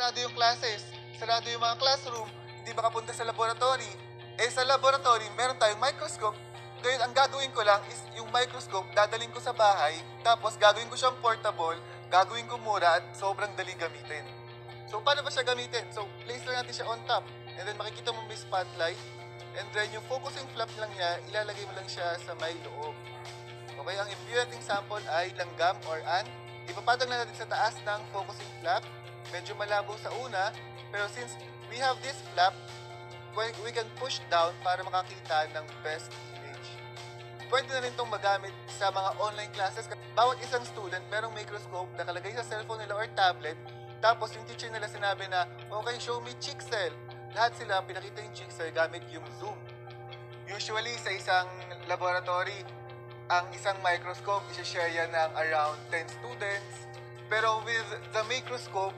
sarado yung classes, sarado yung mga classroom, hindi makapunta sa laboratory. Sa laboratory, meron tayong microscope. Ngayon, ang gagawin ko lang is yung microscope, dadaling ko sa bahay, tapos gagawin ko siyang portable, gagawin ko mura at sobrang dali gamitin. So, paano ba siya gamitin? So, place lang natin siya on top. And then, makikita mo may spotlight. And then, yung focusing flap lang niya, ilalagay mo lang siya sa may loob. Okay, ang i-view nating sample ay langgam or ant. Ipapatag lang natin sa taas ng focusing flap. Medyo malabo sa una, pero since we have this flap, we can push down para makakita ng best image. Pwede na rin itong magamit sa mga online classes. Bawat isang student merong microscope nakalagay sa cellphone nila or tablet. Tapos yung teacher nila sinabi na, okay, show me Jigsaw. Lahat sila pinakita yung Jigsaw gamit yung Zoom. Usually sa isang laboratory, ang isang microscope, isa-share yan ng around 10 students. Pero with the microscope,